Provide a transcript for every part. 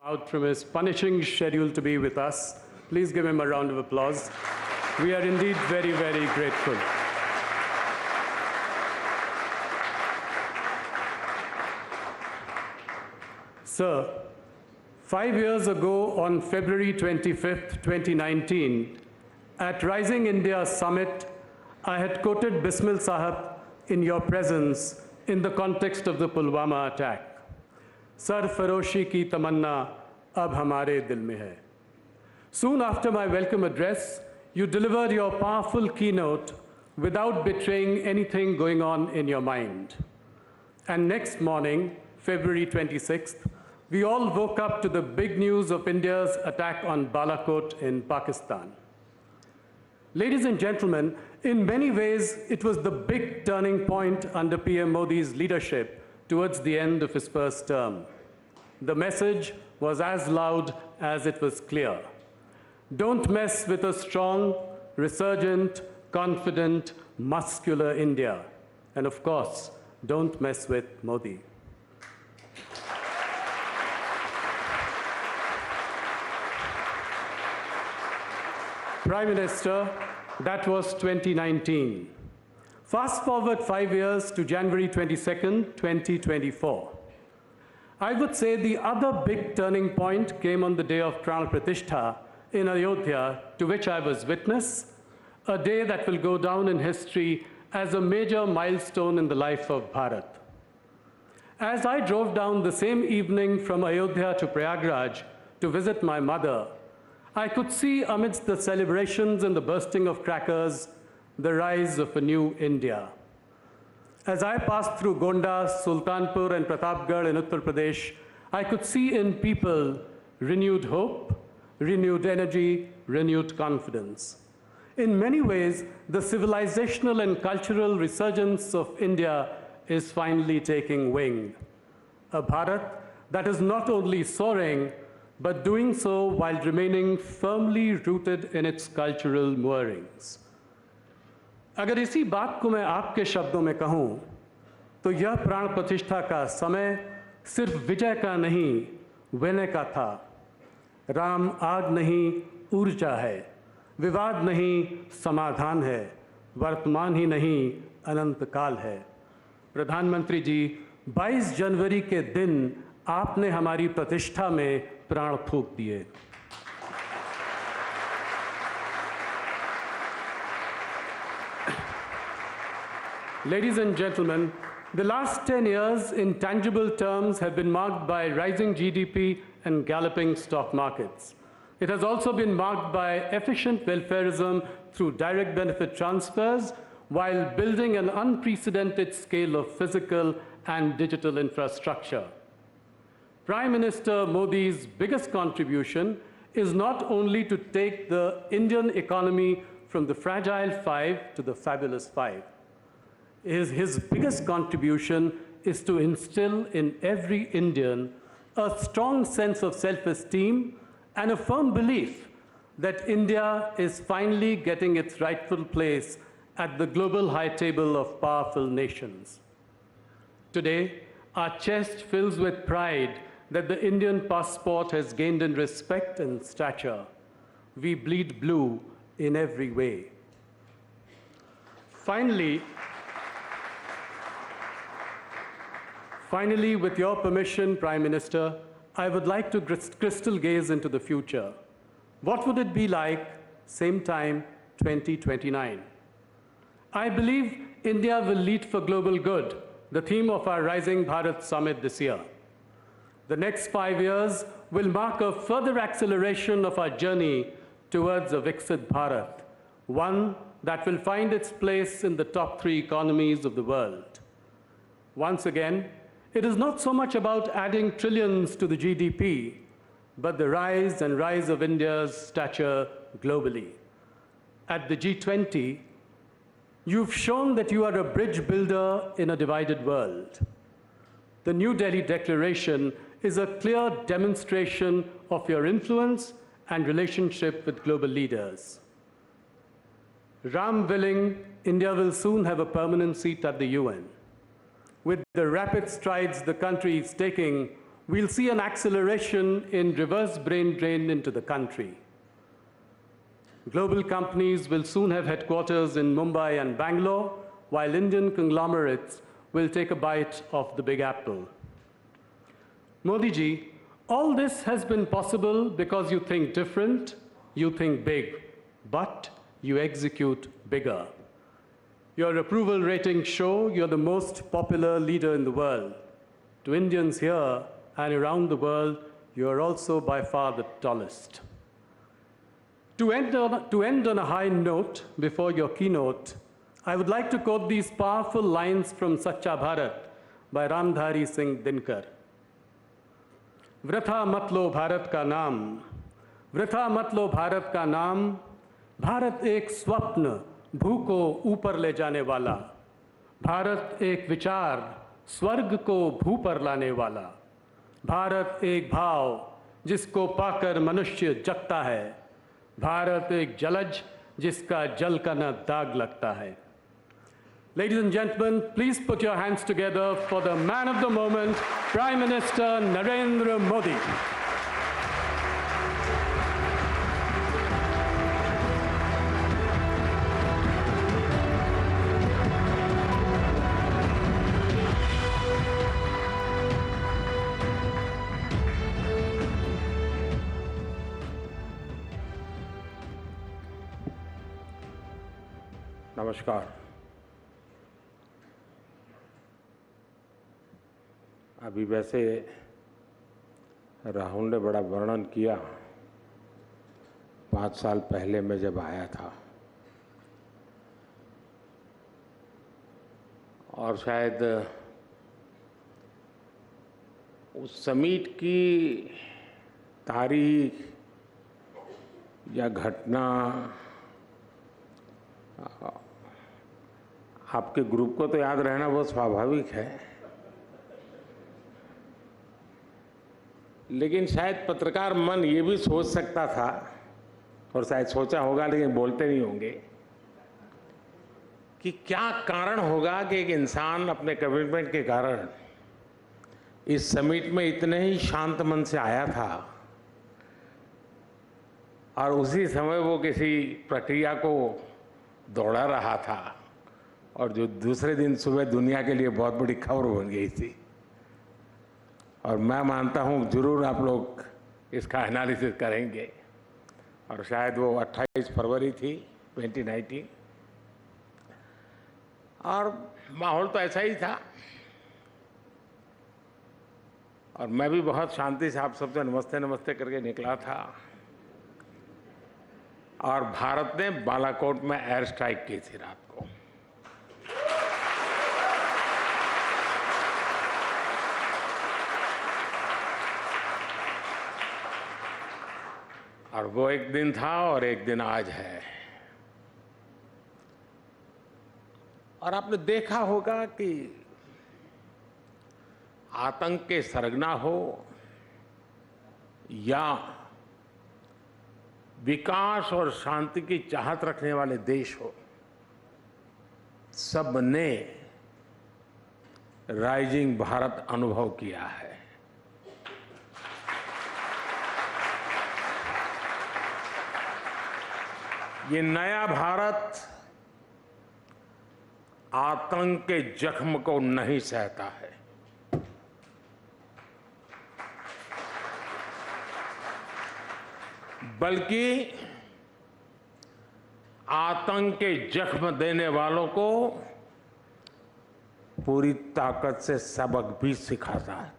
Out from his punishing schedule to be with us. Please give him a round of applause. We are indeed very, very grateful. Sir, 5 years ago on February 25th, 2019, at Rising India Summit, I had quoted Bismil Sahab in your presence in the context of the Pulwama attack. Sarfaroshi ki tamanna ab hamare dil mein hai. Soon after my welcome address, you delivered your powerful keynote without betraying anything going on in your mind. And next morning, February 26th, we all woke up to the big news of India's attack on Balakot in Pakistan. Ladies and gentlemen, in many ways, it was the big turning point under PM Modi's leadership towards the end of his first term. The message was as loud as it was clear. Don't mess with a strong, resurgent, confident, muscular India. And of course, don't mess with Modi. Prime Minister, that was 2019. Fast forward 5 years to January 22nd, 2024. I would say the other big turning point came on the day of Pran Pratishtha in Ayodhya, to which I was witness, a day that will go down in history as a major milestone in the life of Bharat. As I drove down the same evening from Ayodhya to Prayagraj to visit my mother, I could see amidst the celebrations and the bursting of crackers, the rise of a new India. As I passed through Gonda, Sultanpur, and Pratapgarh in Uttar Pradesh, I could see in people renewed hope, renewed energy, renewed confidence. In many ways, the civilizational and cultural resurgence of India is finally taking wing. A Bharat that is not only soaring, but doing so while remaining firmly rooted in its cultural moorings. अगर इसी बात को मैं आपके शब्दों में कहूँ, तो यह प्राण प्रतिष्ठा का समय सिर्फ विजय का नहीं, विनय का था। राम आग नहीं, ऊर्जा है। विवाद नहीं, समाधान है। वर्तमान ही नहीं, अनंत काल है। प्रधानमंत्री जी, 22 जनवरी के दिन आपने हमारी प्रतिष्ठा में प्राण फूंक दिए। Ladies and gentlemen, the last 10 years in tangible terms have been marked by rising GDP and galloping stock markets. It has also been marked by efficient welfarism through direct benefit transfers while building an unprecedented scale of physical and digital infrastructure. Prime Minister Modi's biggest contribution is not only to take the Indian economy from the fragile 5 to the fabulous 5. His biggest contribution is to instill in every Indian a strong sense of self-esteem and a firm belief that India is finally getting its rightful place at the global high table of powerful nations. Today, our chest fills with pride that the Indian passport has gained in respect and stature. We bleed blue in every way. Finally, with your permission, Prime Minister, I would like to crystal gaze into the future. What would it be like, same time, 2029? I believe India will lead for global good, the theme of our Rising Bharat Summit this year. The next 5 years will mark a further acceleration of our journey towards a Viksit Bharat, one that will find its place in the top 3 economies of the world. Once again, it is not so much about adding trillions to the GDP, but the rise of India's stature globally. At the G20, you've shown that you are a bridge builder in a divided world. The New Delhi Declaration is a clear demonstration of your influence and relationship with global leaders. Ram willing, India will soon have a permanent seat at the UN. With the rapid strides the country is taking, we'll see an acceleration in reverse brain drain into the country. Global companies will soon have headquarters in Mumbai and Bangalore, while Indian conglomerates will take a bite of the Big Apple. Modi ji, all this has been possible because you think different, you think big, but you execute bigger. Your approval ratings show you're the most popular leader in the world. To Indians here and around the world, you're also by far the tallest. To end on a high note before your keynote, I would like to quote these powerful lines from Sacha Bharat by Ramdhari Singh Dinkar. वृथा मत लो भारत का नाम, वृथा मत लो भारत का नाम, भारत एक स्वप्न भू को ऊपर ले जाने वाला, भारत एक विचार स्वर्ग को भू पर लाने वाला, भारत एक भाव जिसको पाकर मनुष्य जगता है, भारत एक जलज जिसका जल का न दाग लगता है. Ladies and gentlemen, please put your hands together for the man of the moment, Prime Minister Narendra Modi. नमस्कार. अभी वैसे राहुल ने बड़ा वर्णन किया 5 साल पहले मैं जब आया था, और शायद उस समिट की तारीख या घटना आपके ग्रुप को तो याद रहना बहुत स्वाभाविक है, लेकिन शायद पत्रकार मन ये भी सोच सकता था, और शायद सोचा होगा लेकिन बोलते नहीं होंगे, कि क्या कारण होगा कि एक इंसान अपने कमिटमेंट के कारण इस समिट में इतने ही शांत मन से आया था और उसी समय वो किसी प्रक्रिया को दौड़ा रहा था, और जो दूसरे दिन सुबह दुनिया के लिए बहुत बड़ी खबर बन गई थी. और मैं मानता हूँ जरूर आप लोग इसका एनालिसिस करेंगे, और शायद वो 28 फरवरी थी 2019, और माहौल तो ऐसा ही था, और मैं भी बहुत शांति से आप सबसे नमस्ते नमस्ते करके निकला था, और भारत ने बालाकोट में एयर स्ट्राइक की थी रात को. और वो एक दिन था और एक दिन आज है. और आपने देखा होगा कि आतंक के सरगना हो या विकास और शांति की चाहत रखने वाले देश हो, सब ने राइजिंग भारत अनुभव किया है. ये नया भारत आतंक के जख्म को नहीं सहता है. बल्कि आतंक के जख्म देने वालों को पूरी ताकत से सबक भी सिखाता है.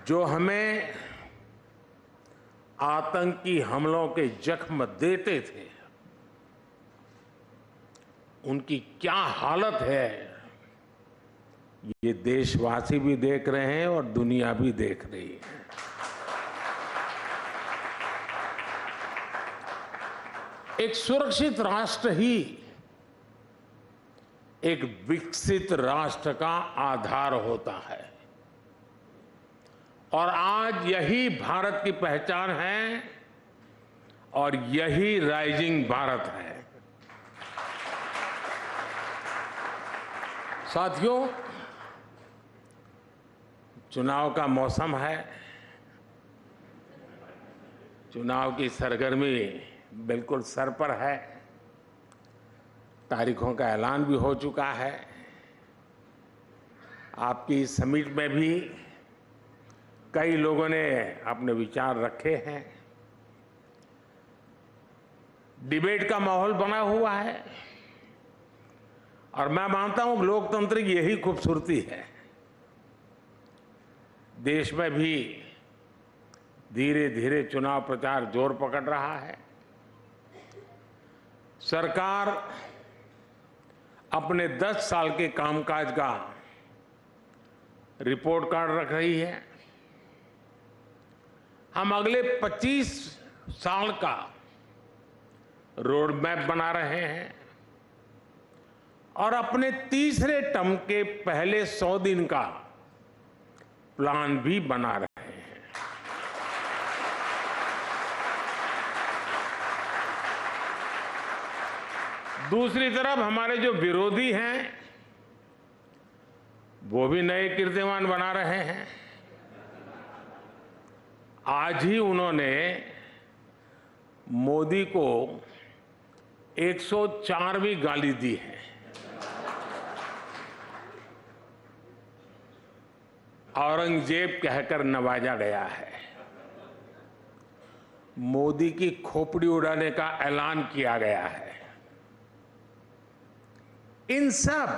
जो हमें आतंकी हमलों के जख्म देते थे, उनकी क्या हालत है ये देशवासी भी देख रहे हैं और दुनिया भी देख रही है. एक सुरक्षित राष्ट्र ही एक विकसित राष्ट्र का आधार होता है, और आज यही भारत की पहचान है और यही राइजिंग भारत है. साथियों, चुनाव का मौसम है। चुनाव की सरगर्मी बिल्कुल सर पर है। तारीखों का ऐलान भी हो चुका है। आपकी समिट में भी कई लोगों ने अपने विचार रखे हैं। डिबेट का माहौल बना हुआ है और मैं मानता हूं कि लोकतंत्र की यही खूबसूरती है। देश में भी धीरे धीरे चुनाव प्रचार जोर पकड़ रहा है। सरकार अपने 10 साल के कामकाज का रिपोर्ट कार्ड रख रही है। हम अगले 25 साल का रोड मैप बना रहे हैं और अपने तीसरे टर्म के पहले 100 दिन का प्लान भी बना रहे हैं। दूसरी तरफ हमारे जो विरोधी हैं वो भी नए कीर्तिमान बना रहे हैं। आज ही उन्होंने मोदी को 104वीं गाली दी है। औरंगजेब कहकर नवाजा गया है। मोदी की खोपड़ी उड़ाने का ऐलान किया गया है। इन सब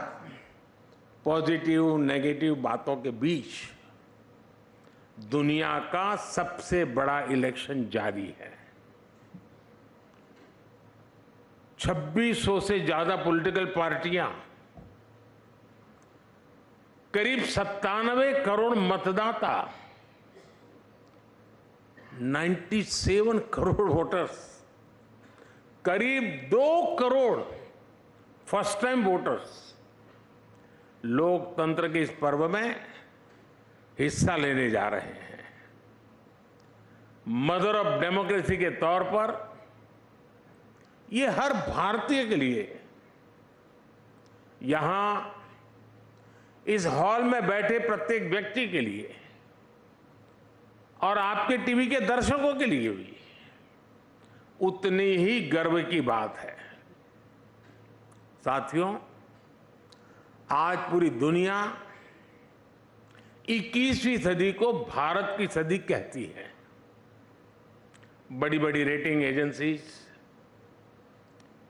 पॉजिटिव नेगेटिव बातों के बीच दुनिया का सबसे बड़ा इलेक्शन जारी है। 2600 से ज्यादा पॉलिटिकल पार्टियां, करीब 97 करोड़ मतदाता, 97 करोड़ वोटर्स, करीब 2 करोड़ फर्स्ट टाइम वोटर्स लोकतंत्र के इस पर्व में हिस्सा लेने जा रहे हैं। मदर ऑफ डेमोक्रेसी के तौर पर ये हर भारतीय के लिए, यहां इस हॉल में बैठे प्रत्येक व्यक्ति के लिए और आपके टीवी के दर्शकों के लिए भी उतनी ही गर्व की बात है। साथियों, आज पूरी दुनिया 21वीं सदी को भारत की सदी कहती है। बड़ी बड़ी रेटिंग एजेंसीज,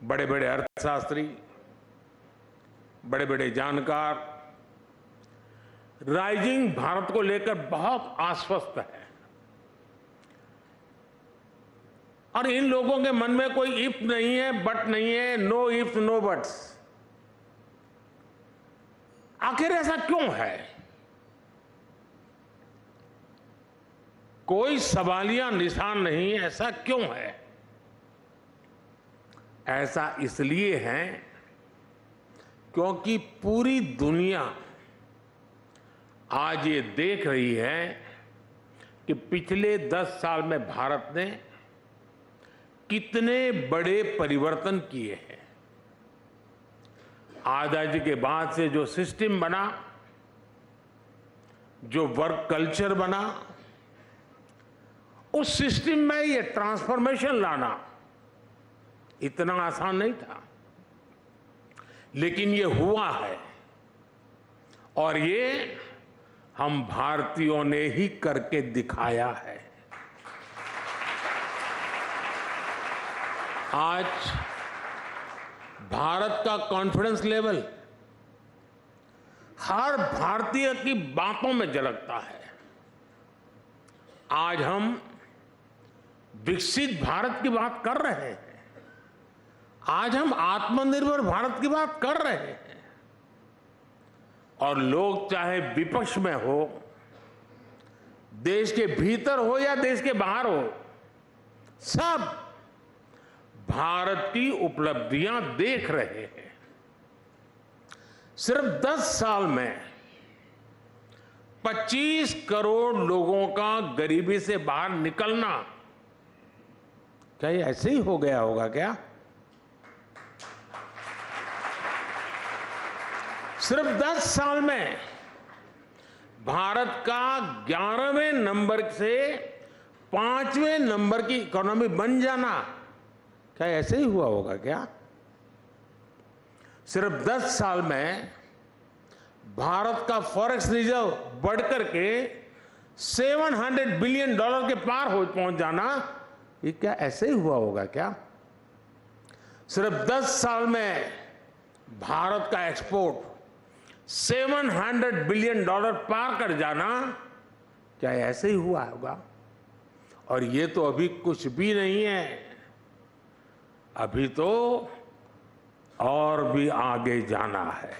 बड़े बड़े अर्थशास्त्री, बड़े बड़े जानकार राइजिंग भारत को लेकर बहुत आश्वस्त है और इन लोगों के मन में कोई इफ नहीं है, बट नहीं है, नो इफ नो बट्स। आखिर ऐसा क्यों है? कोई सवालिया निशान नहीं, ऐसा क्यों है? ऐसा इसलिए है क्योंकि पूरी दुनिया आज ये देख रही है कि पिछले 10 साल में भारत ने कितने बड़े परिवर्तन किए हैं। आजादी के बाद से जो सिस्टम बना, जो वर्क कल्चर बना, उस सिस्टम में ये ट्रांसफॉर्मेशन लाना इतना आसान नहीं था, लेकिन ये हुआ है और ये हम भारतीयों ने ही करके दिखाया है। आज भारत का कॉन्फिडेंस लेवल हर भारतीय की बातों में झलकता है। आज हम विकसित भारत की बात कर रहे हैं। आज हम आत्मनिर्भर भारत की बात कर रहे हैं और लोग चाहे विपक्ष में हो, देश के भीतर हो या देश के बाहर हो, सब भारत की उपलब्धियां देख रहे हैं। सिर्फ 10 साल में 25 करोड़ लोगों का गरीबी से बाहर निकलना, क्या ये ऐसे ही हो गया होगा क्या? सिर्फ 10 साल में भारत का 11वें नंबर से 5वें नंबर की इकोनॉमी बन जाना, क्या ऐसे ही हुआ होगा क्या? सिर्फ 10 साल में भारत का फॉरेक्स रिजर्व बढ़कर के $700 बिलियन के पार पहुंच जाना, ये क्या ऐसे ही हुआ होगा क्या? सिर्फ 10 साल में भारत का एक्सपोर्ट $700 बिलियन पार कर जाना, क्या ऐसे ही हुआ होगा? और ये तो अभी कुछ भी नहीं है, अभी तो और भी आगे जाना है।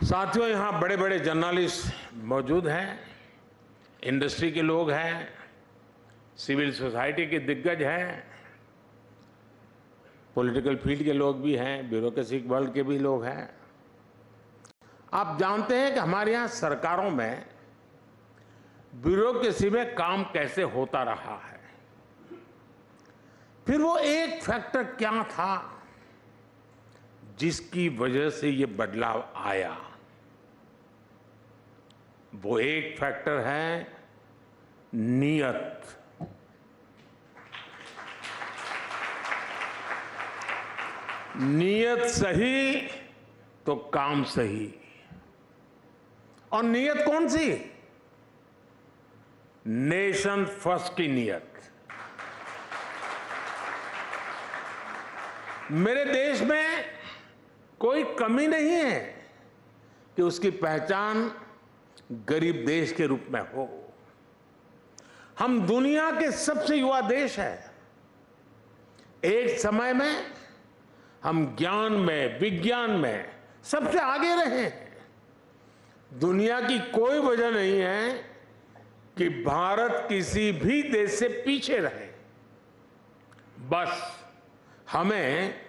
साथियों, यहां बड़े बड़े जर्नलिस्ट मौजूद हैं, इंडस्ट्री के लोग हैं, सिविल सोसाइटी के दिग्गज हैं, पॉलिटिकल फील्ड के लोग भी हैं, ब्यूरोक्रेसी वर्ल्ड के भी लोग हैं। आप जानते हैं कि हमारे यहाँ सरकारों में ब्यूरोक्रेसी में काम कैसे होता रहा है। फिर वो एक फैक्टर क्या था जिसकी वजह से ये बदलाव आया? वो एक फैक्टर है नियत। नियत सही तो काम सही। और नियत कौन सी? नेशन फर्स्ट की नियत। मेरे देश में कोई कमी नहीं है कि उसकी पहचान गरीब देश के रूप में हो। हम दुनिया के सबसे युवा देश हैं। एक समय में हम ज्ञान में, विज्ञान में सबसे आगे रहे हैं। दुनिया की कोई वजह नहीं है कि भारत किसी भी देश से पीछे रहे। बस हमें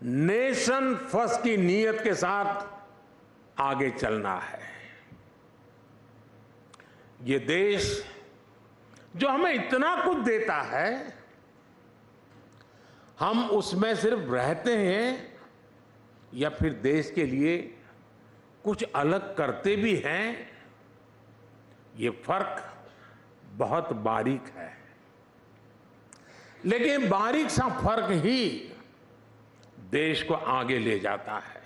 नेशन फर्स्ट की नीयत के साथ आगे चलना है। ये देश जो हमें इतना कुछ देता है, हम उसमें सिर्फ रहते हैं या फिर देश के लिए कुछ अलग करते भी हैं, ये फर्क बहुत बारीक है। लेकिन बारीक सा फर्क ही देश को आगे ले जाता है।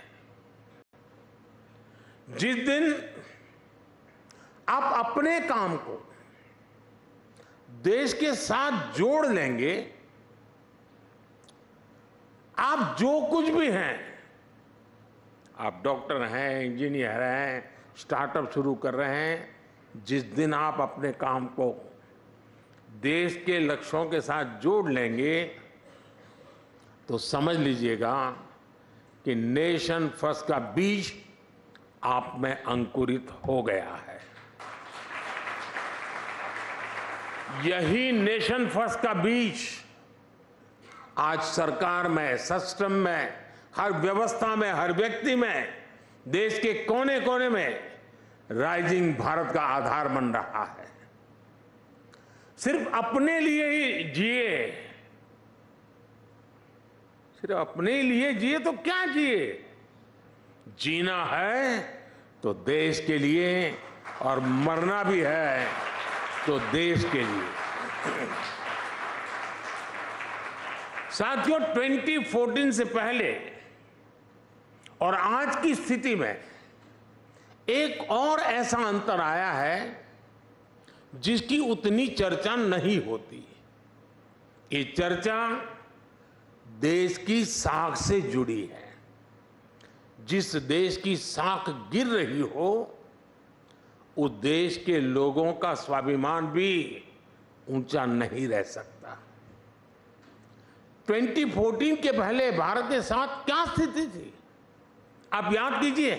जिस दिन आप अपने काम को देश के साथ जोड़ लेंगे, आप जो कुछ भी हैं, आप डॉक्टर हैं, इंजीनियर हैं, स्टार्टअप शुरू कर रहे हैं, जिस दिन आप अपने काम को देश के लक्ष्यों के साथ जोड़ लेंगे, तो समझ लीजिएगा कि नेशन फर्स्ट का बीज आप में अंकुरित हो गया है। यही नेशन फर्स्ट का बीज आज सरकार में, सिस्टम में, हर व्यवस्था में, हर व्यक्ति में, देश के कोने कोने में राइजिंग भारत का आधार बन रहा है। सिर्फ अपने लिए ही जिए, सिर्फ अपने लिए जिए तो क्या जिए? जीना है तो देश के लिए, और मरना भी है तो देश के लिए। साथियों, 2014 से पहले और आज की स्थिति में एक और ऐसा अंतर आया है जिसकी उतनी चर्चा नहीं होती। ये चर्चा देश की साख से जुड़ी है। जिस देश की साख गिर रही हो, उस देश के लोगों का स्वाभिमान भी ऊंचा नहीं रह सकता। 2014 के पहले भारत के साथ क्या स्थिति थी? आप याद कीजिए,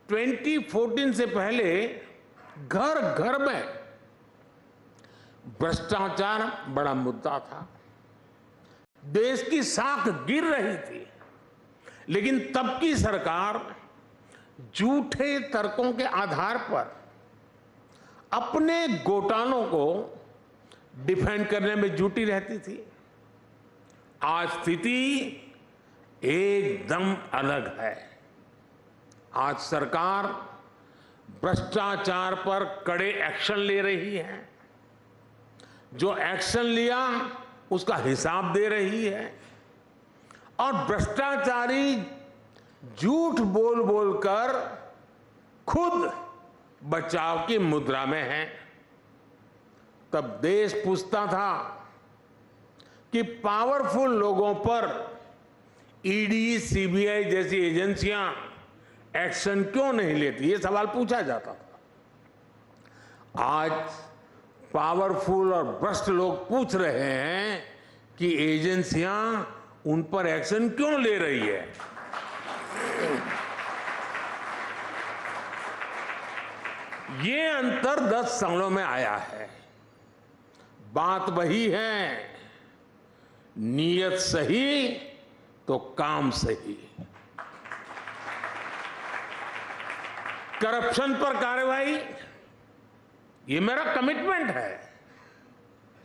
2014 से पहले घर घर में भ्रष्टाचार बड़ा मुद्दा था। देश की साख गिर रही थी, लेकिन तब की सरकार झूठे तर्कों के आधार पर अपने घोटालों को डिफेंड करने में जुटी रहती थी। आज स्थिति एकदम अलग है। आज सरकार भ्रष्टाचार पर कड़े एक्शन ले रही है। जो एक्शन लिया उसका हिसाब दे रही है और भ्रष्टाचारी झूठ बोल बोलकर खुद बचाव की मुद्रा में है। तब देश पूछता था कि पावरफुल लोगों पर ईडी, सीबीआई जैसी एजेंसियां एक्शन क्यों नहीं लेती, ये सवाल पूछा जाता था। आज पावरफुल और भ्रष्ट लोग पूछ रहे हैं कि एजेंसियां उन पर एक्शन क्यों ले रही है। ये अंतर 10 सालों में आया है। बात वही है, नीयत सही तो काम सही। करप्शन पर कार्रवाई, ये मेरा कमिटमेंट है।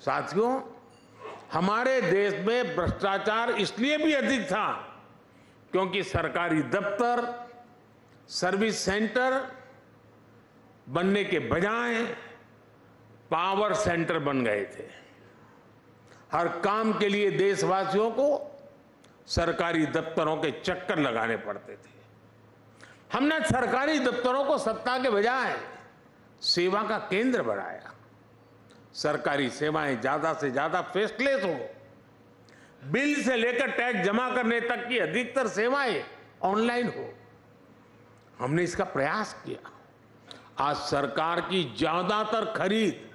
साथियों, हमारे देश में भ्रष्टाचार इसलिए भी अधिक था क्योंकि सरकारी दफ्तर, सर्विस सेंटर बनने के बजाय पावर सेंटर बन गए थे। हर काम के लिए देशवासियों को सरकारी दफ्तरों के चक्कर लगाने पड़ते थे। हमने सरकारी दफ्तरों को सत्ता के बजाय सेवा का केंद्र बनाया। सरकारी सेवाएं ज्यादा से ज्यादा फेसलेस हो, बिल से लेकर टैक्स जमा करने तक की अधिकतर सेवाएं ऑनलाइन हो। हमने इसका प्रयास किया। आज सरकार की ज्यादातर खरीद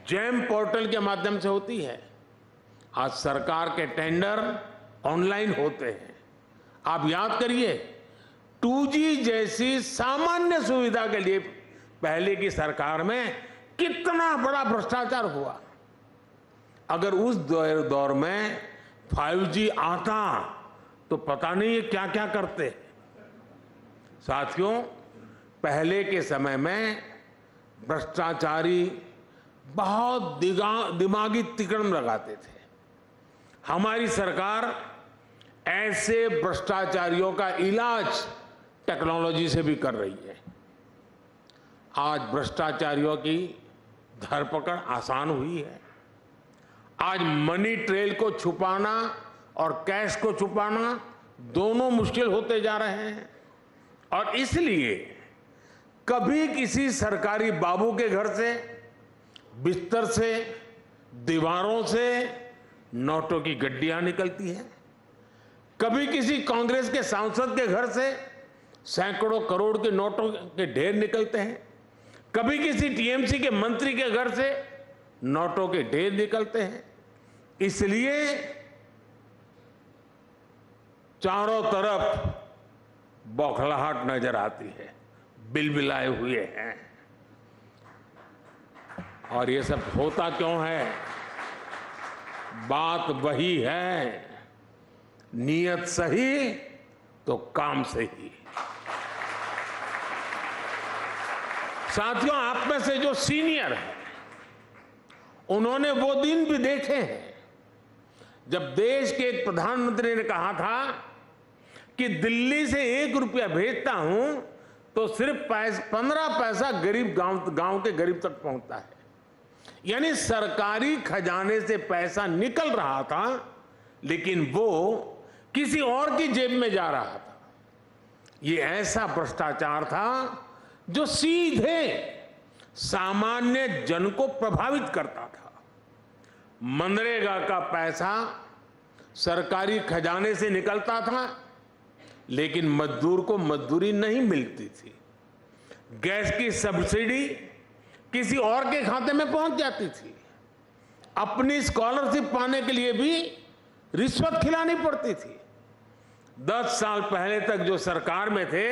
जेम पोर्टल के माध्यम से होती है। आज सरकार के टेंडर ऑनलाइन होते हैं। आप याद करिए, 2G जैसी सामान्य सुविधा के लिए पहले की सरकार में कितना बड़ा भ्रष्टाचार हुआ। अगर उस दौर में 5G आता तो पता नहीं ये क्या क्या करते। साथियों, पहले के समय में भ्रष्टाचारी बहुत दिमागी तिकड़म लगाते थे। हमारी सरकार ऐसे भ्रष्टाचारियों का इलाज टेक्नोलॉजी से भी कर रही है। आज भ्रष्टाचारियों की धरपकड़ आसान हुई है। आज मनी ट्रेल को छुपाना और कैश को छुपाना दोनों मुश्किल होते जा रहे हैं। और इसलिए कभी किसी सरकारी बाबू के घर से, बिस्तर से, दीवारों से नोटों की गड्डियां निकलती हैं। कभी किसी कांग्रेस के सांसद के घर से सैकड़ों करोड़ के नोटों के ढेर निकलते हैं। कभी किसी टीएमसी के मंत्री के घर से नोटों के ढेर निकलते हैं। इसलिए चारों तरफ बौखलाहट नजर आती है, बिलबिलाए हुए हैं। और ये सब होता क्यों है? बात वही है, नीयत सही तो काम सही। साथियों, आप में से जो सीनियर हैं उन्होंने वो दिन भी देखे हैं जब देश के एक प्रधानमंत्री ने कहा था कि दिल्ली से 1 रुपया भेजता हूं तो सिर्फ 15 पैसा गरीब गांव के गरीब तक पहुंचता है। यानी सरकारी खजाने से पैसा निकल रहा था लेकिन वो किसी और की जेब में जा रहा था। ये ऐसा भ्रष्टाचार था जो सीधे सामान्य जन को प्रभावित करता था। मनरेगा का पैसा सरकारी खजाने से निकलता था लेकिन मजदूर को मजदूरी नहीं मिलती थी। गैस की सब्सिडी किसी और के खाते में पहुंच जाती थी। अपनी स्कॉलरशिप पाने के लिए भी रिश्वत खिलानी पड़ती थी। 10 साल पहले तक जो सरकार में थे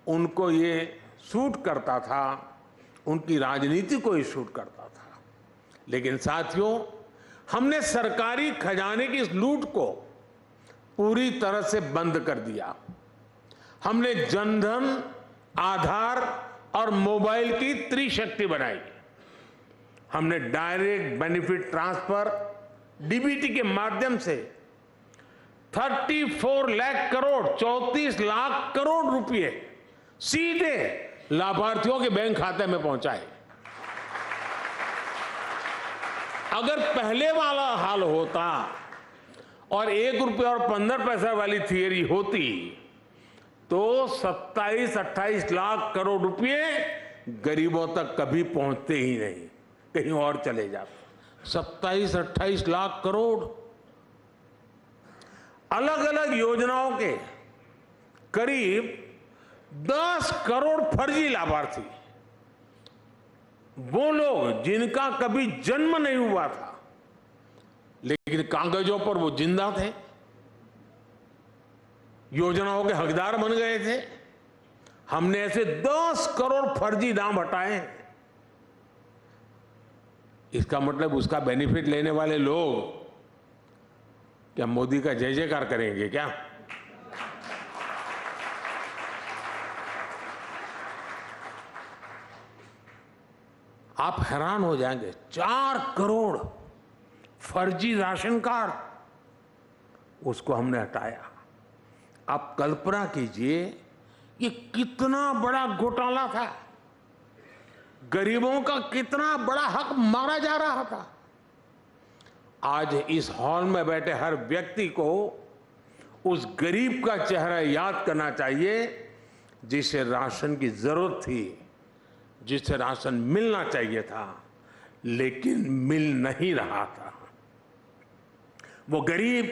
उनको ये सूट करता था, उनकी राजनीति को ही सूट करता था। लेकिन साथियों, हमने सरकारी खजाने की इस लूट को पूरी तरह से बंद कर दिया। हमने जनधन, आधार और मोबाइल की त्रिशक्ति बनाई। हमने डायरेक्ट बेनिफिट ट्रांसफर डीबीटी के माध्यम से 34 लाख करोड़ 34 लाख करोड़ रुपए सीधे लाभार्थियों के बैंक खाते में पहुंचाए। अगर पहले वाला हाल होता और 1 रुपया और 15 पैसा वाली थियरी होती तो 27-28 लाख करोड़ रुपए गरीबों तक कभी पहुंचते ही नहीं, कहीं और चले जाते। 27-28 लाख करोड़ अलग अलग योजनाओं के करीब 10 करोड़ फर्जी लाभार्थी, वो लोग जिनका कभी जन्म नहीं हुआ था लेकिन कागजों पर वो जिंदा थे, योजनाओं के हकदार बन गए थे। हमने ऐसे 10 करोड़ फर्जी नाम हटाए हैं। इसका मतलब उसका बेनिफिट लेने वाले लोग क्या मोदी का जय जयकार करेंगे क्या? आप हैरान हो जाएंगे, 4 करोड़ फर्जी राशन कार्ड उसको हमने हटाया। आप कल्पना कीजिए ये कितना बड़ा घोटाला था, गरीबों का कितना बड़ा हक मारा जा रहा था। आज इस हॉल में बैठे हर व्यक्ति को उस गरीब का चेहरा याद करना चाहिए जिसे राशन की जरूरत थी, जिसे राशन मिलना चाहिए था लेकिन मिल नहीं रहा था। वो गरीब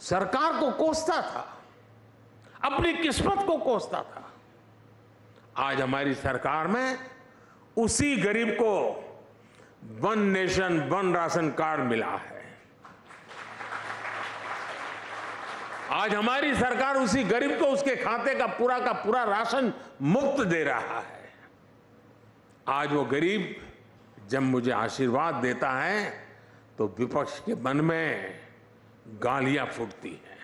सरकार को कोसता था, अपनी किस्मत को कोसता था। आज हमारी सरकार में उसी गरीब को 1 नेशन 1 राशन कार्ड मिला है। आज हमारी सरकार उसी गरीब को उसके खाते का पूरा राशन मुफ्त दे रहा है। आज वो गरीब जब मुझे आशीर्वाद देता है तो विपक्ष के मन में गालियां फूटती हैं।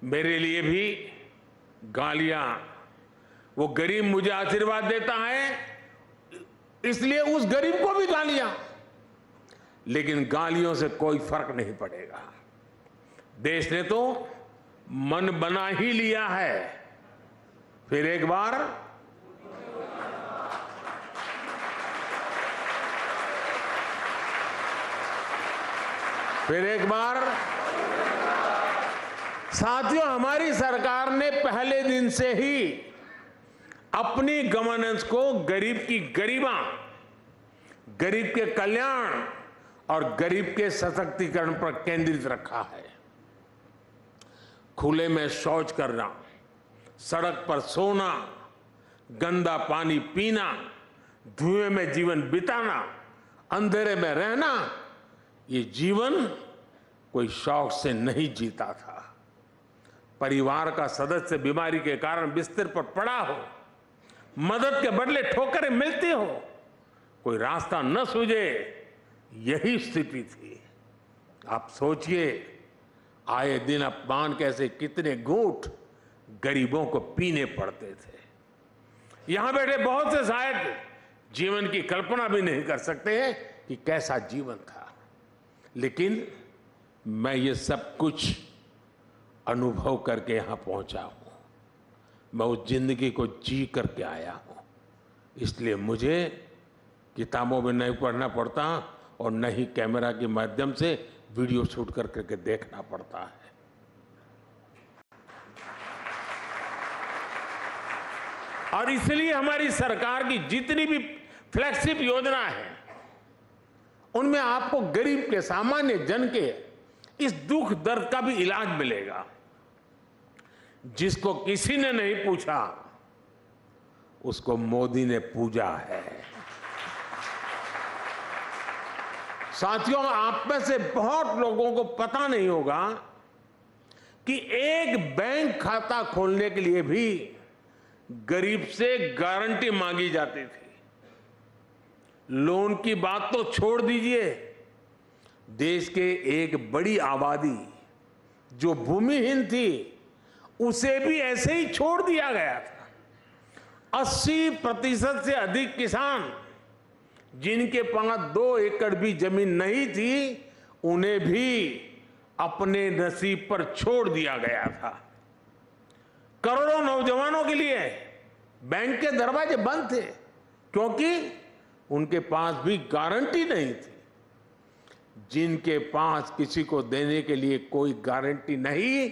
मेरे लिए भी गालियां, वो गरीब मुझे आशीर्वाद देता है इसलिए उस गरीब को भी गालियां, लेकिन गालियों से कोई फर्क नहीं पड़ेगा। देश ने तो मन बना ही लिया है। फिर एक बार साथियों, हमारी सरकार ने पहले दिन से ही अपनी गवर्नेंस को गरीब की गरिमा, गरीब के कल्याण और गरीब के सशक्तिकरण पर केंद्रित रखा है। खुले में शौच करना, सड़क पर सोना, गंदा पानी पीना, धुएं में जीवन बिताना, अंधेरे में रहना, ये जीवन कोई शौक से नहीं जीता था। परिवार का सदस्य बीमारी के कारण बिस्तर पर पड़ा हो, मदद के बदले ठोकरें मिलती हो, कोई रास्ता न सूझे, यही स्थिति थी। आप सोचिए, आए दिन अपमान कैसे कितने घूंट गरीबों को पीने पड़ते थे। यहां बैठे बहुत से शायद जीवन की कल्पना भी नहीं कर सकते हैं कि कैसा जीवन था, लेकिन मैं ये सब कुछ अनुभव करके यहां पहुंचा हूं। मैं उस जिंदगी को जी करके आया हूं, इसलिए मुझे किताबों में नहीं पढ़ना पड़ता और न ही कैमरा के माध्यम से वीडियो शूट करके देखना पड़ता है। और इसलिए हमारी सरकार की जितनी भी फ्लैगशिप योजना है उनमें आपको गरीब के, सामान्य जन के इस दुख दर्द का भी इलाज मिलेगा। जिसको किसी ने नहीं पूछा उसको मोदी ने पूजा है। साथियों, आप में से बहुत लोगों को पता नहीं होगा कि एक बैंक खाता खोलने के लिए भी गरीब से गारंटी मांगी जाती थी। लोन की बात तो छोड़ दीजिए, देश के एक बड़ी आबादी जो भूमिहीन थी उसे भी ऐसे ही छोड़ दिया गया था। 80% से अधिक किसान जिनके पास 2 एकड़ भी जमीन नहीं थी, उन्हें भी अपने नसीब पर छोड़ दिया गया था। करोड़ों नौजवानों के लिए बैंक के दरवाजे बंद थे, क्योंकि उनके पास भी गारंटी नहीं थी। जिनके पास किसी को देने के लिए कोई गारंटी नहीं,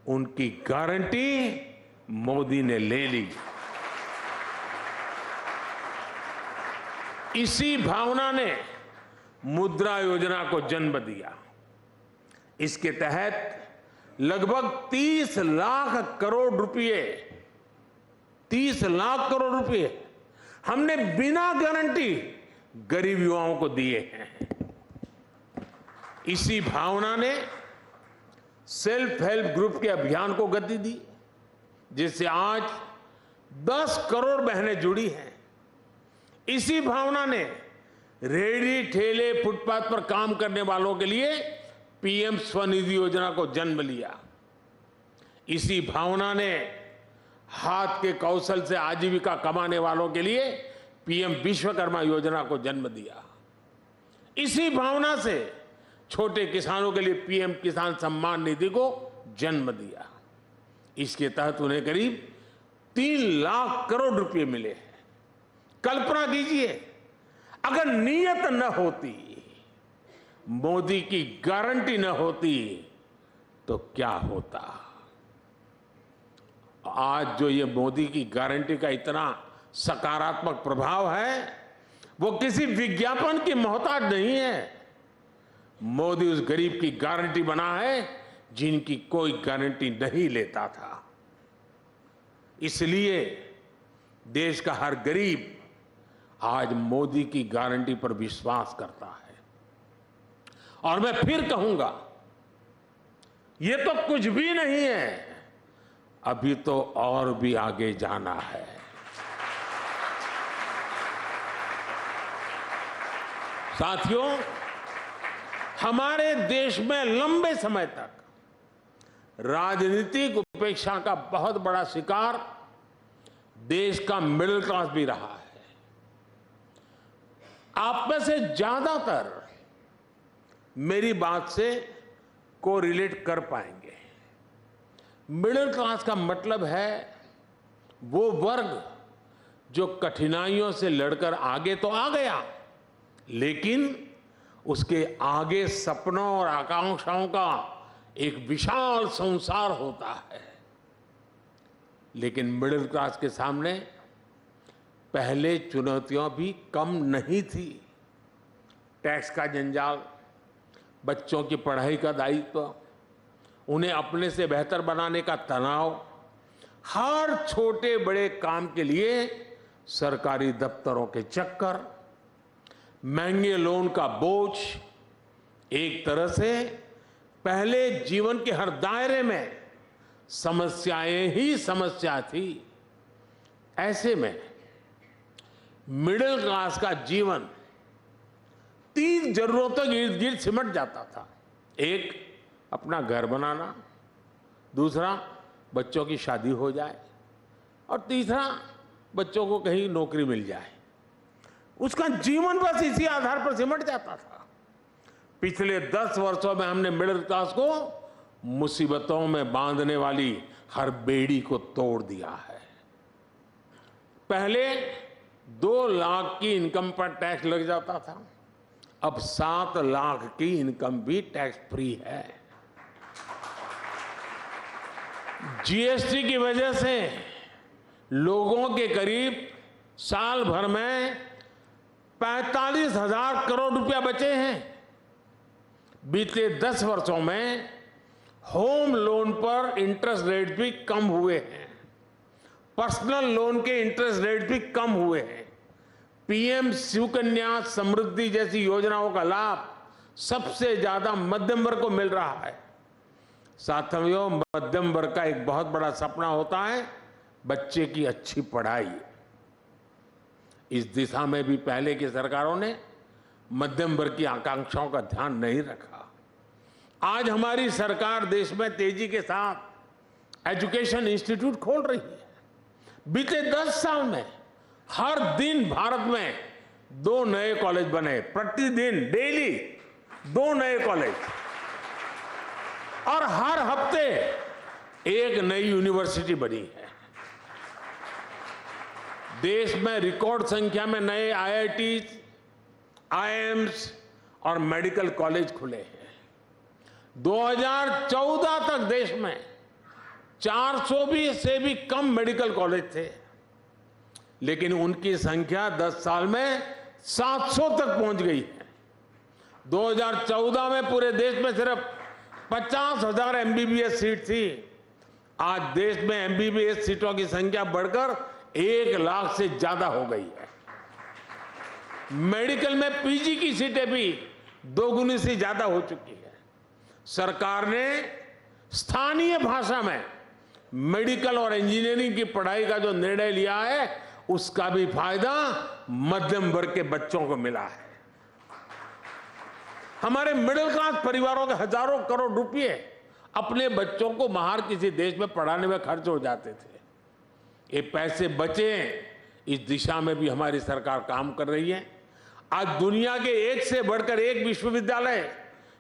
उनकी गारंटी मोदी ने ले ली। इसी भावना ने मुद्रा योजना को जन्म दिया। इसके तहत लगभग 30 लाख करोड़ रुपए, 30 लाख करोड़ रुपए हमने बिना गारंटी गरीब युवाओं को दिए हैं। इसी भावना ने सेल्फ हेल्प ग्रुप के अभियान को गति दी, जिससे आज 10 करोड़ बहनें जुड़ी हैं। इसी भावना ने रेहड़ी ठेले फुटपाथ पर काम करने वालों के लिए पीएम स्वनिधि योजना को जन्म लिया। इसी भावना ने हाथ के कौशल से आजीविका कमाने वालों के लिए पीएम विश्वकर्मा योजना को जन्म दिया। इसी भावना से छोटे किसानों के लिए पीएम किसान सम्मान निधि को जन्म दिया। इसके तहत उन्हें करीब 3 लाख करोड़ रुपए मिले हैं। कल्पना कीजिए, अगर नीयत न होती, मोदी की गारंटी न होती, तो क्या होता। आज जो ये मोदी की गारंटी का इतना सकारात्मक प्रभाव है, वो किसी विज्ञापन की मोहताज नहीं है। मोदी उस गरीब की गारंटी बना है जिनकी कोई गारंटी नहीं लेता था। इसलिए देश का हर गरीब आज मोदी की गारंटी पर विश्वास करता है। और मैं फिर कहूंगा, ये तो कुछ भी नहीं है, अभी तो और भी आगे जाना है। साथियों, हमारे देश में लंबे समय तक राजनीतिक उपेक्षा का बहुत बड़ा शिकार देश का मिडिल क्लास भी रहा है। आप में से ज्यादातर मेरी बात से कोरिलेट कर पाएंगे। मिडिल क्लास का मतलब है वो वर्ग जो कठिनाइयों से लड़कर आगे तो आ गया, लेकिन उसके आगे सपनों और आकांक्षाओं का एक विशाल संसार होता है। लेकिन मिडिल क्लास के सामने पहले चुनौतियां भी कम नहीं थी। टैक्स का जंजाल, बच्चों की पढ़ाई का दायित्व, उन्हें अपने से बेहतर बनाने का तनाव, हर छोटे बड़े काम के लिए सरकारी दफ्तरों के चक्कर, महंगे लोन का बोझ, एक तरह से पहले जीवन के हर दायरे में समस्याएं ही समस्या थी। ऐसे में मिडिल क्लास का जीवन 3 जरूरतों के इर्द गिर्द सिमट जाता था। एक, अपना घर बनाना, दूसरा, बच्चों की शादी हो जाए, और तीसरा, बच्चों को कहीं नौकरी मिल जाए। उसका जीवन बस इसी आधार पर सिमट जाता था। पिछले 10 वर्षों में हमने मिडिल क्लास को मुसीबतों में बांधने वाली हर बेड़ी को तोड़ दिया है। पहले 2 लाख की इनकम पर टैक्स लग जाता था, अब 7 लाख की इनकम भी टैक्स फ्री है। जीएसटी की वजह से लोगों के करीब साल भर में 45,000 करोड़ रुपया बचे हैं। बीते 10 वर्षों में होम लोन पर इंटरेस्ट रेट भी कम हुए हैं, पर्सनल लोन के इंटरेस्ट रेट भी कम हुए हैं। पीएम सुकन्या समृद्धि जैसी योजनाओं का लाभ सबसे ज्यादा मध्यम वर्ग को मिल रहा है। साथियों, मध्यम वर्ग का एक बहुत बड़ा सपना होता है बच्चे की अच्छी पढ़ाई। इस दिशा में भी पहले की सरकारों ने मध्यम वर्ग की आकांक्षाओं का ध्यान नहीं रखा। आज हमारी सरकार देश में तेजी के साथ एजुकेशन इंस्टीट्यूट खोल रही है। बीते 10 साल में हर दिन भारत में 2 नए कॉलेज बने, प्रतिदिन डेली 2 नए कॉलेज, और हर हफ्ते एक नई यूनिवर्सिटी बनी है। देश में रिकॉर्ड संख्या में नए आईआईटी, आईआईएम्स और मेडिकल कॉलेज खुले हैं। 2014 तक देश में 400 से भी कम मेडिकल कॉलेज थे, लेकिन उनकी संख्या 10 साल में 700 तक पहुंच गई है। 2014 में पूरे देश में सिर्फ 50,000 एमबीबीएस सीट थी। आज देश में एमबीबीएस सीटों की संख्या बढ़कर 1 लाख से ज्यादा हो गई है। मेडिकल में पीजी की सीटें भी 2 गुनी से ज्यादा हो चुकी है। सरकार ने स्थानीय भाषा में मेडिकल और इंजीनियरिंग की पढ़ाई का जो निर्णय लिया है, उसका भी फायदा मध्यम वर्ग के बच्चों को मिला है। हमारे मिडिल क्लास परिवारों के हजारों करोड़ रुपए अपने बच्चों को बाहर किसी देश में पढ़ाने में खर्च हो जाते थे। ये पैसे बचे, इस दिशा में भी हमारी सरकार काम कर रही है। आज दुनिया के एक से बढ़कर एक विश्वविद्यालय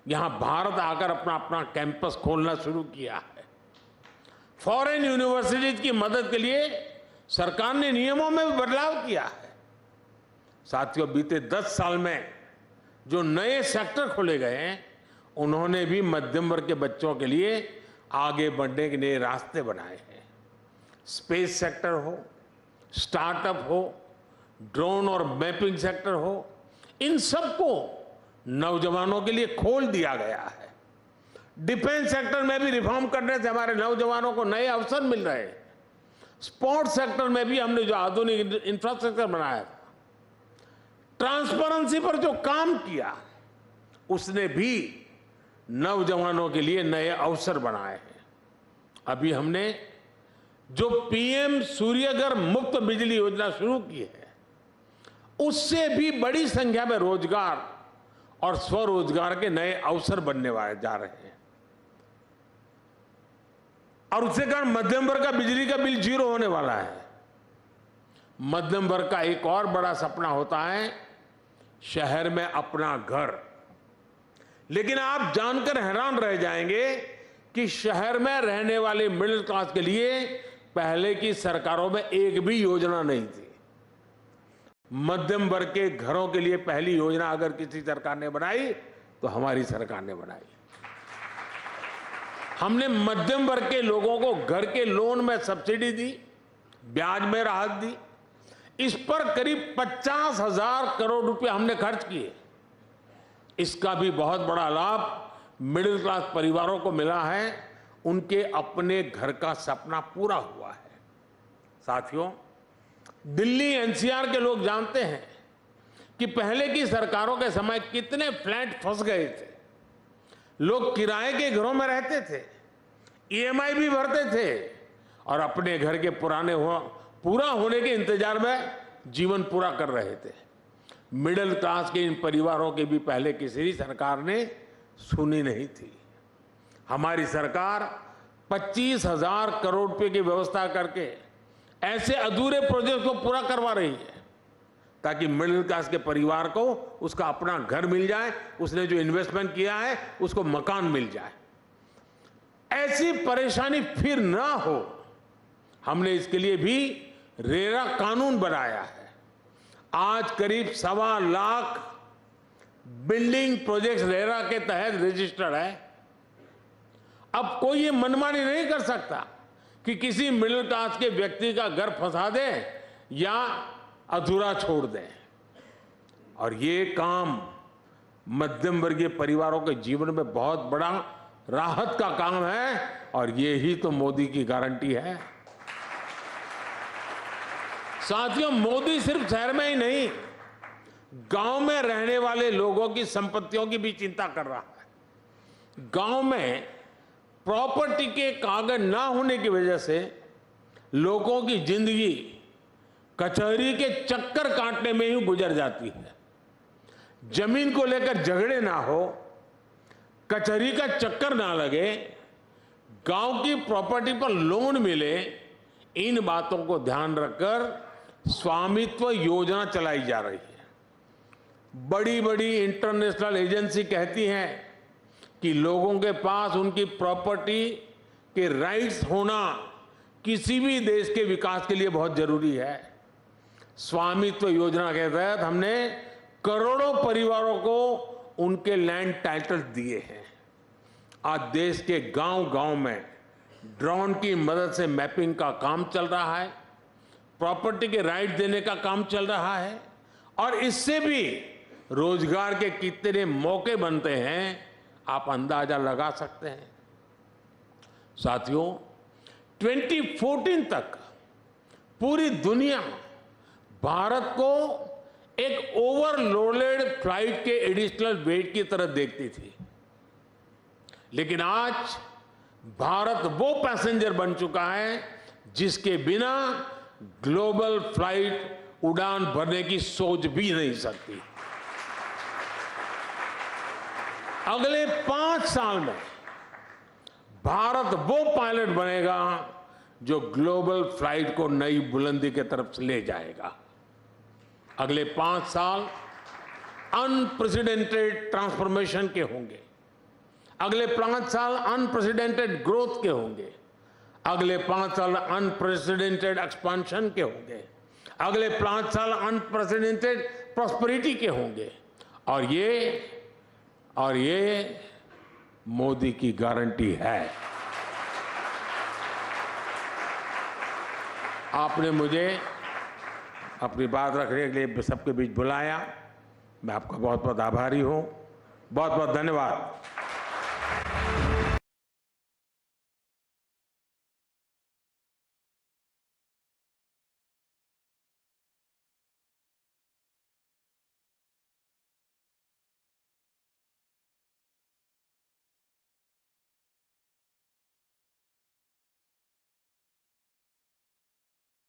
यहां भारत आकर अपना अपना कैंपस खोलना शुरू किया है। फॉरेन यूनिवर्सिटीज की मदद के लिए सरकार ने नियमों में भी बदलाव किया है। साथियों, बीते 10 साल में जो नए सेक्टर खोले गए हैं, उन्होंने भी मध्यम वर्ग के बच्चों के लिए आगे बढ़ने के नए रास्ते बनाए हैं। स्पेस सेक्टर हो, स्टार्टअप हो, ड्रोन और मैपिंग सेक्टर हो, इन सबको नौजवानों के लिए खोल दिया गया है। डिफेंस सेक्टर में भी रिफॉर्म करने से हमारे नौजवानों को नए अवसर मिल रहे हैं। स्पोर्ट्स सेक्टर में भी हमने जो आधुनिक इंफ्रास्ट्रक्चर बनाया था, ट्रांसपेरेंसी पर जो काम किया, उसने भी नौजवानों के लिए नए अवसर बनाए हैं। अभी हमने जो पीएम सूर्यघर मुफ्त बिजली योजना शुरू की है, उससे भी बड़ी संख्या में रोजगार और स्वरोजगार के नए अवसर बनने वाले जा रहे हैं। और उसके कारण मध्यम वर्ग का बिजली का बिल 0 होने वाला है। मध्यम वर्ग का एक और बड़ा सपना होता है शहर में अपना घर। लेकिन आप जानकर हैरान रह जाएंगे कि शहर में रहने वाले मिडिल क्लास के लिए पहले की सरकारों में एक भी योजना नहीं थी। मध्यम वर्ग के घरों के लिए पहली योजना अगर किसी सरकार ने बनाई तो हमारी सरकार ने बनाई। हमने मध्यम वर्ग के लोगों को घर के लोन में सब्सिडी दी, ब्याज में राहत दी। इस पर करीब 50,000 करोड़ रुपए हमने खर्च किए। इसका भी बहुत बड़ा लाभ मिडिल क्लास परिवारों को मिला है। उनके अपने घर का सपना पूरा हुआ है। साथियों, दिल्ली एनसीआर के लोग जानते हैं कि पहले की सरकारों के समय कितने फ्लैट फंस गए थे। लोग किराए के घरों में रहते थे, ईएमआई भी भरते थे और अपने घर के पूरा होने के इंतजार में जीवन पूरा कर रहे थे। मिडिल क्लास के इन परिवारों की भी पहले किसी सरकार ने सुनी नहीं थी। हमारी सरकार 25,000 करोड़ रुपए की व्यवस्था करके ऐसे अधूरे प्रोजेक्ट को पूरा करवा रही है ताकि मिडिल क्लास के परिवार को उसका अपना घर मिल जाए, उसने जो इन्वेस्टमेंट किया है उसको मकान मिल जाए। ऐसी परेशानी फिर ना हो, हमने इसके लिए भी रेरा कानून बनाया है। आज करीब 1.25 लाख बिल्डिंग प्रोजेक्ट्स रेरा के तहत रजिस्टर्ड है। अब कोई ये मनमानी नहीं कर सकता कि किसी मिडिल क्लास के व्यक्ति का घर फंसा दे या अधूरा छोड़ दे। और ये काम मध्यम वर्गीय परिवारों के जीवन में बहुत बड़ा राहत का काम है और ये ही तो मोदी की गारंटी है। साथियों, मोदी सिर्फ शहर में ही नहीं, गांव में रहने वाले लोगों की संपत्तियों की भी चिंता कर रहा है। गांव में प्रॉपर्टी के कागज ना होने की वजह से लोगों की जिंदगी कचहरी के चक्कर काटने में ही गुजर जाती है। जमीन को लेकर झगड़े ना हो, कचहरी का चक्कर ना लगे, गांव की प्रॉपर्टी पर लोन मिले, इन बातों को ध्यान रखकर स्वामित्व योजना चलाई जा रही है। बड़ी बड़ी इंटरनेशनल एजेंसी कहती हैं कि लोगों के पास उनकी प्रॉपर्टी के राइट्स होना किसी भी देश के विकास के लिए बहुत जरूरी है। स्वामित्व योजना के तहत हमने करोड़ों परिवारों को उनके लैंड टाइटल दिए हैं। आज देश के गांव-गांव में ड्रोन की मदद से मैपिंग का काम चल रहा है, प्रॉपर्टी के राइट देने का काम चल रहा है और इससे भी रोजगार के कितने मौके बनते हैं आप अंदाजा लगा सकते हैं। साथियों, 2014 तक पूरी दुनिया भारत को एक ओवरलोडेड फ्लाइट के एडिशनल वेट की तरह देखती थी, लेकिन आज भारत वो पैसेंजर बन चुका है जिसके बिना ग्लोबल फ्लाइट उड़ान भरने की सोच भी नहीं सकती। अगले 5 साल में भारत वो पायलट बनेगा जो ग्लोबल फ्लाइट को नई बुलंदी की तरफ ले जाएगा। अगले 5 साल अनप्रेसिडेंटेड ट्रांसफॉर्मेशन के होंगे। अगले 5 साल अनप्रेसिडेंटेड ग्रोथ के होंगे। अगले 5 साल अनप्रेसिडेंटेड एक्सपेंशन के होंगे। अगले 5 साल अनप्रेसिडेंटेड प्रॉस्पेरिटी के होंगे। और ये मोदी की गारंटी है। आपने मुझे अपनी बात रखने के लिए सबके बीच बुलाया, मैं आपका बहुत बहुत आभारी हूं। बहुत बहुत धन्यवाद।